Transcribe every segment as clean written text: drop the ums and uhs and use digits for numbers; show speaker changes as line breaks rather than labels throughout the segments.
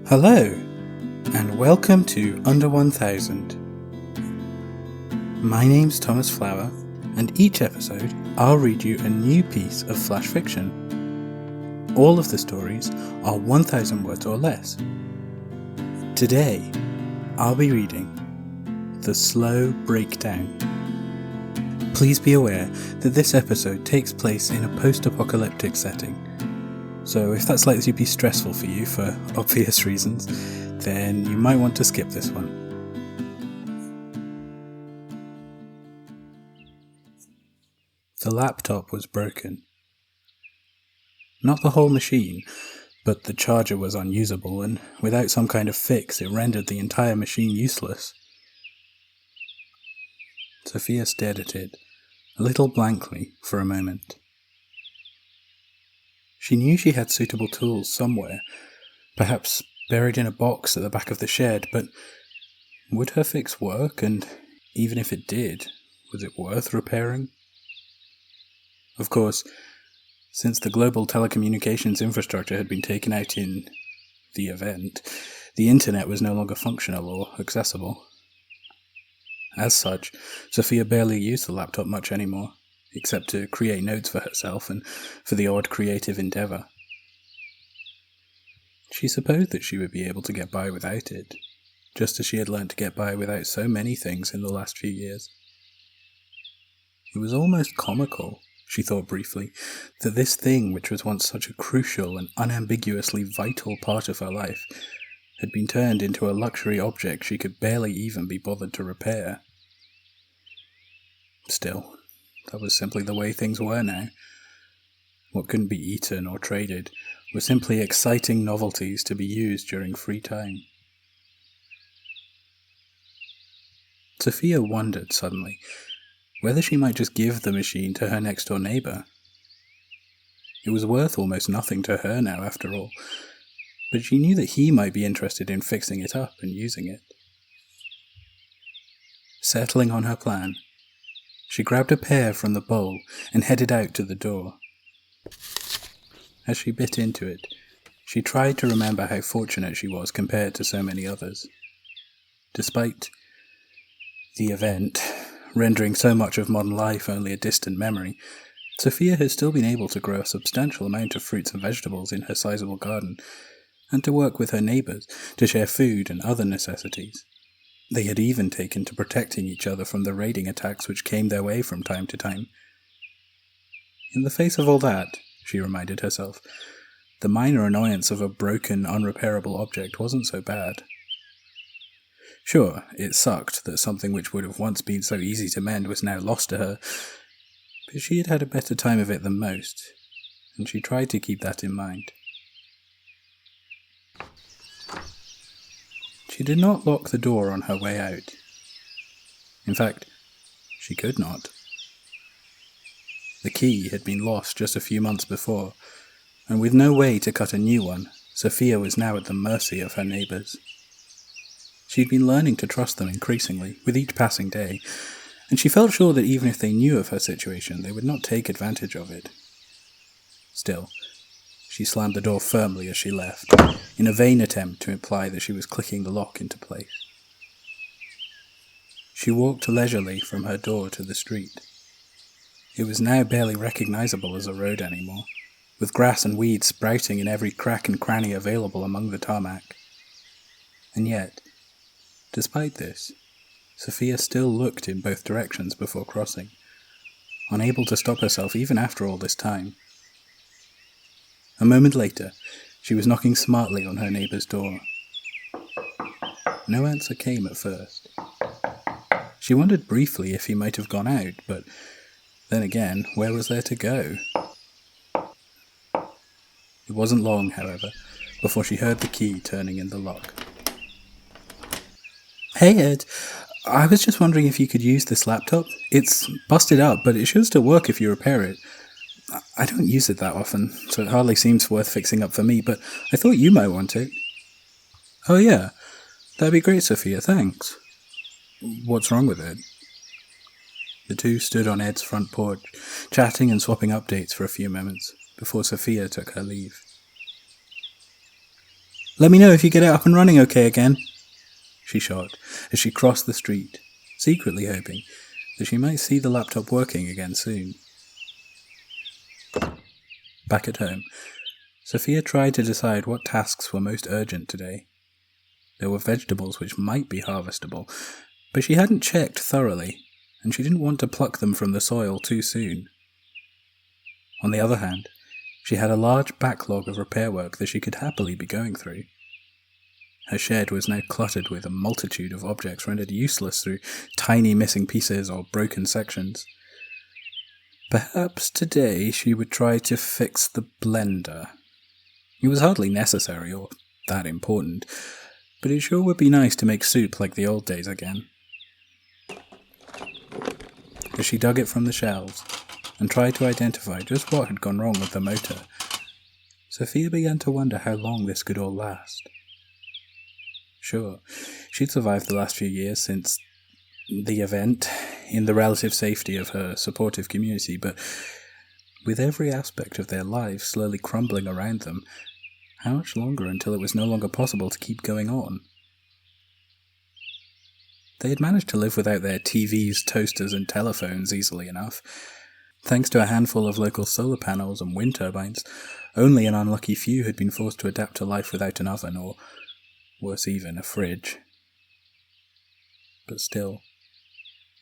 Hello, and welcome to Under 1000. My name's Thomas Flower, and each episode I'll read you a new piece of flash fiction. All of the stories are 1000 words or less. Today, I'll be reading The Slow Breakdown. Please be aware that this episode takes place in a post-apocalyptic setting. So if that's likely to be stressful for you for obvious reasons, then you might want to skip this one. The laptop was broken. Not the whole machine, but the charger was unusable, and without some kind of fix, it rendered the entire machine useless. Sophia stared at it, a little blankly, for a moment. She knew she had suitable tools somewhere, perhaps buried in a box at the back of the shed, but would her fix work, and even if it did, was it worth repairing? Of course, since the global telecommunications infrastructure had been taken out in the event, the internet was no longer functional or accessible. As such, Sophia barely used the laptop much anymore, except to create notes for herself and for the odd creative endeavour. She supposed that she would be able to get by without it, just as she had learnt to get by without so many things in the last few years. It was almost comical, she thought briefly, that this thing which was once such a crucial and unambiguously vital part of her life had been turned into a luxury object she could barely even be bothered to repair. Still, that was simply the way things were now. What couldn't be eaten or traded were simply exciting novelties to be used during free time. Sophia wondered suddenly whether she might just give the machine to her next-door neighbour. It was worth almost nothing to her now, after all, but she knew that he might be interested in fixing it up and using it. Settling on her plan, she grabbed a pear from the bowl and headed out to the door. As she bit into it, she tried to remember how fortunate she was compared to so many others. Despite the event rendering so much of modern life only a distant memory, Sophia had still been able to grow a substantial amount of fruits and vegetables in her sizable garden, and to work with her neighbours to share food and other necessities. They had even taken to protecting each other from the raiding attacks which came their way from time to time. In the face of all that, she reminded herself, the minor annoyance of a broken, unrepairable object wasn't so bad. Sure, it sucked that something which would have once been so easy to mend was now lost to her, but she had had a better time of it than most, and she tried to keep that in mind. She did not lock the door on her way out. In fact, she could not. The key had been lost just a few months before, and with no way to cut a new one, Sophia was now at the mercy of her neighbours. She'd been learning to trust them increasingly, with each passing day, and she felt sure that even if they knew of her situation, they would not take advantage of it. Still, she slammed the door firmly as she left, in a vain attempt to imply that she was clicking the lock into place. She walked leisurely from her door to the street. It was now barely recognisable as a road anymore, with grass and weeds sprouting in every crack and cranny available among the tarmac. And yet, despite this, Sophia still looked in both directions before crossing, unable to stop herself even after all this time. A moment later, she was knocking smartly on her neighbour's door. No answer came at first. She wondered briefly if he might have gone out, but then again, where was there to go? It wasn't long, however, before she heard the key turning in the lock. "Hey Ed, I was just wondering if you could use this laptop. It's busted up, but it should still work if you repair it. I don't use it that often, so it hardly seems worth fixing up for me, but I thought you might want it." "Oh yeah, that'd be great, Sophia, thanks." "What's wrong with it?" The two stood on Ed's front porch, chatting and swapping updates for a few moments, before Sophia took her leave. Let me know if you get it up and running okay again, she shot as she crossed the street, secretly hoping that she might see the laptop working again soon. Back at home, Sophia tried to decide what tasks were most urgent today. There were vegetables which might be harvestable, but she hadn't checked thoroughly, and she didn't want to pluck them from the soil too soon. On the other hand, she had a large backlog of repair work that she could happily be going through. Her shed was now cluttered with a multitude of objects rendered useless through tiny missing pieces or broken sections. Perhaps today she would try to fix the blender. It was hardly necessary or that important, but it sure would be nice to make soup like the old days again. As she dug it from the shelves and tried to identify just what had gone wrong with the motor, Sophia began to wonder how long this could all last. Sure, she'd survived the last few years since the event in the relative safety of her supportive community, but with every aspect of their lives slowly crumbling around them, how much longer until it was no longer possible to keep going on? They had managed to live without their TVs, toasters, and telephones easily enough. Thanks to a handful of local solar panels and wind turbines, only an unlucky few had been forced to adapt to life without an oven or, worse even, a fridge. But still,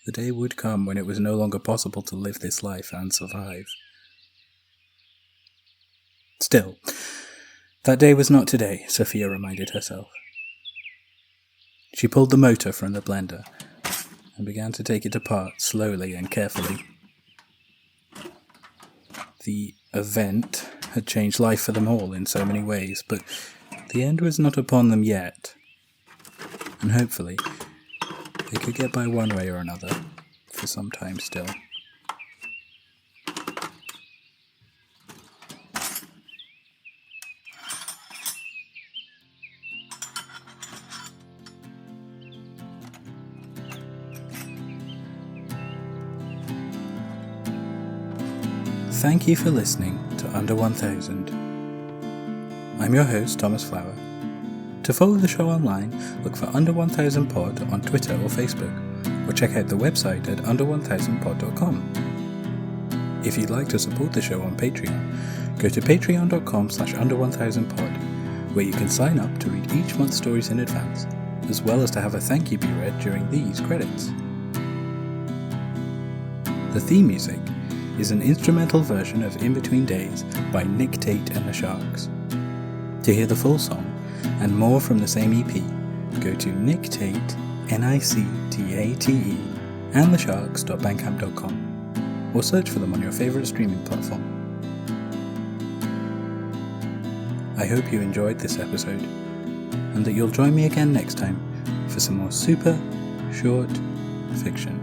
the day would come when it was no longer possible to live this life and survive. Still, that day was not today, Sophia reminded herself. She pulled the motor from the blender and began to take it apart slowly and carefully. The event had changed life for them all in so many ways, but the end was not upon them yet, and hopefully they could get by one way or another for some time still. Thank you for listening to Under 1000. I'm your host, Thomas Flower. To follow the show online, look for Under 1000 Pod on Twitter or Facebook, or check out the website at under1000pod.com. If you'd like to support the show on Patreon, go to patreon.com/under1000pod, where you can sign up to read each month's stories in advance, as well as to have a thank you be read during these credits. The theme music is an instrumental version of In Between Days by Nick Tate and the Sharks. To hear the full song and more from the same EP, go to Nick Tate, NICTATE, and thesharks.bandcamp.com, or search for them on your favourite streaming platform. I hope you enjoyed this episode, and that you'll join me again next time for some more super short fiction.